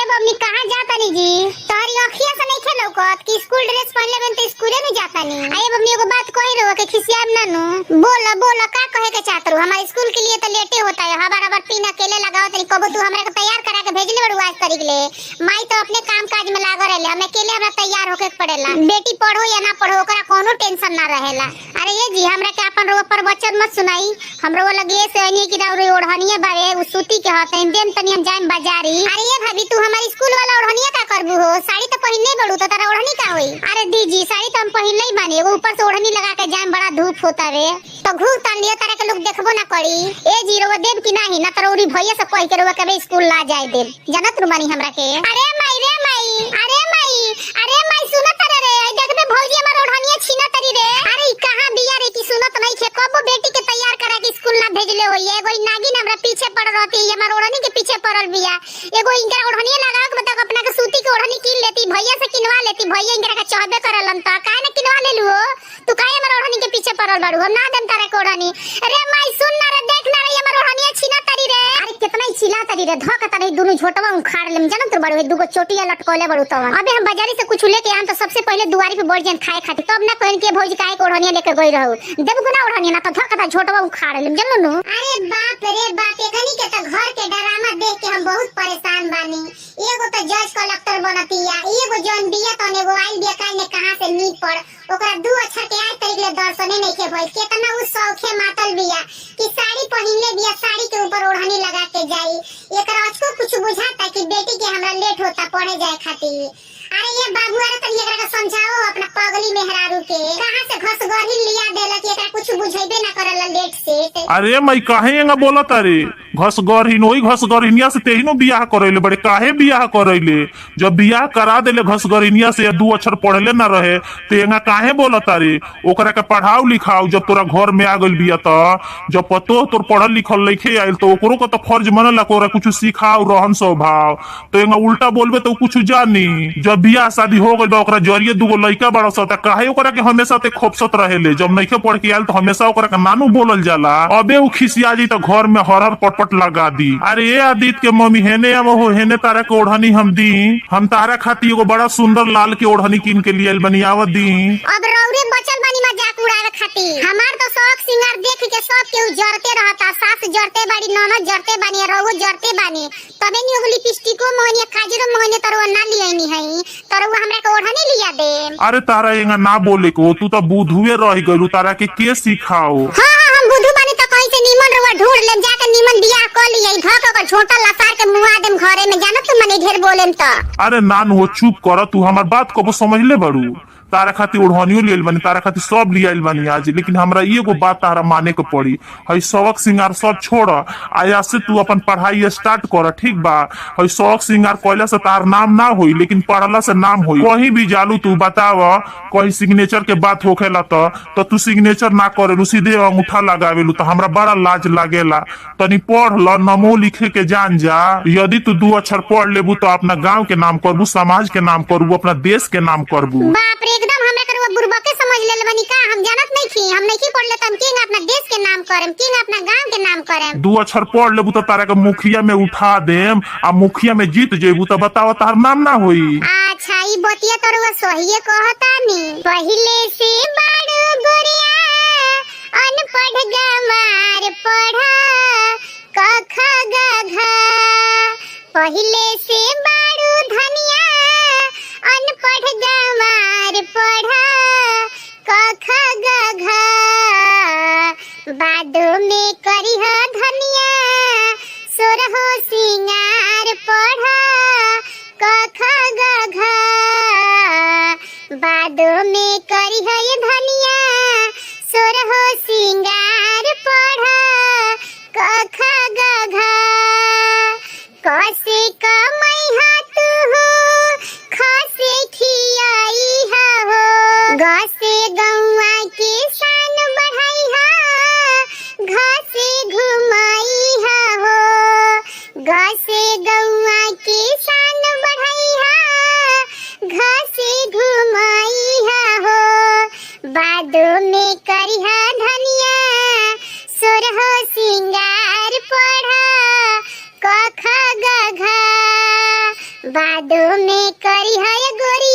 Mummy कहाँ जाता नी जी? तोहरी अखिया से नहीं खेलौकत कि स्कूल ड्रेस पहनले बन त स्कूले में जाता नी। आए मम्मी एगो बात कहि रहो के खिसियाम ना नु। बोला बोला का कहे के चाहत रहो? हमारे स्कूल के लिए तो लेटे होता है। हमारा तीन अकेले लगाओ तनी कबो तू हमरा के तैयार करा के भेजले बड़ू आज तारीख ले। माई तो अपने काम काज में लागल रहले, हम अकेले हमरा तैयार होके पड़ेला। बेटी पढ़ो या ना पढ़ो ओकरा कोनो टेंशन ना रहेला। अरे ये जी हमरा के अपन रो पर वचन मत सुनाई। हमरो लगे से अनी की दाउरे ओढ़निया बावे उ सूती के हते देम तनी हम जाम बाजारी। अरे ये भाभी तू हमारी स्कूल वाला ओढ़निया का करबू हो? साड़ी तो पहिनले बड़ू तो तारा ओढ़नी का होई? अरे दीजी साड़ी तो हम पहिनले ही बानी, एगो ऊपर से ओढ़नी लगा के जाम बड़ा धूप होता रे तो घूर तान लियो तारा के लोग देखबो ना करी। ए जी रो देव की नाही ना तोरी भैया से कह के रो के स्कूल ला जाए दे जनत रुमानी हमरा के। अरे माई रे माई, अरे माई, अरे माई सुनत रे आई देखबे भौजी हमर ओढ़निया छीना तरी रे। अरे कहां बिया रे की सुनत नहीं छे? कबो बेटी के तैयार करा के स्कूल ना भेजले होई। एगो नागिन हमरा पीछे पड़ रहती है, हमर ओढ़नी के पीछे पड़ल बिया। एगो इनका ओढ़निया लगाओ के बताओ अपना के सूती के ओढ़नी किन लेती, भैया से किनवा लेती। भैया इनका के चाहबे करलन त काहे ना किनवा ले लू? तू काहे हमर ओढ़नी के पीछे पड़ल बाड़ू? हम ना देम तारे के ओढ़नी। अरे माई सुन ना रे, देख ना रे हमर ओढ़निया छीना तरी रे। अरे कितना ही छिला तरी रे, धक तरी दोनों झोटवा उखाड़ लेम जानत तू बाड़ू। दुगो चोटिया लटकोले बाड़ू तवन। अबे हम बाजारी से कुछ लेके आन तो सबसे पहले दुआरी पे बढ़ जान खाए खाती, तब ना कहन के भौजी काहे के ओढ़निया लेके गई रहू। देबू ना ओढ़निया ना तो धक ता झोटवा उखाड़ लेम जानू नु। अरे बाप रे बाप, एकनी के तो घर के ड्रामा देख के हम बहुत परेशान बानी। एगो तो जज कलेक्टर बनतिया, एगो जौन बिया तने एगो आइल बिया काहे ने कहां से नींद पड़ ओकरा दू अक्षर के आज तरीक ले दर्शने नहीं के भइल। केतना उ शौखे मातल बिया कि साड़ी पहिनले बिया, साड़ी के ऊपर ओढ़नी लगा के जाई। एकरा अचको कुछ बुझाता कि बेटी के हमरा लेट होता पढ़े जाए खातिर। अरे ये बाबू अरे तनी एकरा के समझाओ अपना पगली मेहरारू के, कहां से घसगढ़ी लिया देला कि एकरा कुछ बुझेबे ना करला लेट से। अरे मई काहे एंगा बोलत अरे? घसगढ़ी नोई घसगढ़िनिया से तेहिनो बियाह करैले बड़े, काहे बियाह करैले? जब बियाह करा देले घसगढ़िनिया से दू अक्षर पढ़ले ना रहे ते एंगा काहे बोलत अरे? ओकरा के पढ़ाओ लिखाओ, जब तोरा घर में आ गइल बिया त जब पतो तोर पढ़ल लिखल लइखे आइल तो ओकरो के तो फर्ज मनला को ओकरा कुछ सिखाओ रहन स्वभाव। तो एंगा उल्टा बोलबे तो कुछ जानी। जब बियाह शादी हो गइल बा ओकरा जरिए दुगो लइका बड़ा सा त काहे ओकरा के हमेशा ते खोपसत रहेले? जब नइखे पढ़ के आइल तो हमेशा ओकरा के नानू बोलल जाला। अबे उ खिसिया जी तो घर में हरहर पटपट लगा दी। अरे ये आदित्य के मम्मी हेने हम हो हेने तारा के ओढ़नी हम दी, हम तारा खाती एगो बड़ा सुंदर लाल के ओढ़नी किन के लिए बनियावत दी। अब रौरे बचल बानी मजाक उड़ावे खातिर। हमार तो शौक सिंगार देख के सब केहू जरते रहता। सास जरते बाड़ी, ननद जरते बानी, रउओ जरते बानी। तबे नी ओगली लिपस्टिको मोहनिया काजरो मोहनिया तरवा ना लियानी हई, तरवा हमरा के ओढ़नी लिया दे। अरे तारा एंगा ना बोले को, तू तो बुधुए रह गइलू, तारा के सिखाओ? हां हम बुधु बानी तो कहीं से नीमन रउआ ढूंढ लेम, जाके नीमन बियाह कर लियई। धक ओकर छोटा लसार के मुआ देम घरे में, जानत तू मने ढेर बोलेम त। अरे नान हो चुप कर, तू हमार बात को समझले बड़ू। तारा खातिर ओढ़नियो लियल बानी, तारा खातिर सब लियाइल बानी आज, लेकिन हमरा एगो बात तारा माने के पड़ी। हई शौक सिंगार सब छोड़, आया से तू अपन पढ़ाई स्टार्ट कर, ठीक बा? हई शौक सिंगार कइला से तार नाम ना होई, लेकिन पढ़ला से नाम होई। कहीं भी जालू तू बताव, कहीं सिग्नेचर के बात होखेला तो तू सिग्नेचर ना करेलू, सीधे अंगूठा लगावेलू, तो हमरा बड़ा लाज लागेला। तनी पढ़ ल, नमो लिखे के जान जा। यदि तू दू अक्षर पढ़ लेबू तो अपना गाँव के नाम करबू, समाज के नाम करबू, अपना देश के नाम करबू। बाप रे एकदम हमरा करवा बुरबके समझ ले बनी का? हम जानत नहीं थी, हम नहीं पढ़ले त हम किंग अपना देश के नाम करम, किंग अपना गांव के नाम करम। दू अक्षर पढ़ लेबू तो तारा के मुखिया में उठा देम, आ मुखिया में जीत जेबू तो बताओ तार नाम ना होई। अच्छा ई बतिया तोरवा सहीए कहता नी। पहिले से बड़ गोरिया अनपढ़ गमार पढ़ा क ख ग घ। पहिले से बड़ धनिया अनपढ़ गमार पढ़ा क ख ग घ। बादो में करिह धनिया सोरहो सिंगार पढ़ा क ख ग घ। बादो में करिह धनिया सोरहो सिंगार पढ़ा क ख ग घ। कसे कमैहा तू खसे खियाई हो, गसे गौआ के शान बढ़ाई, घसे बादों में करी है गोरी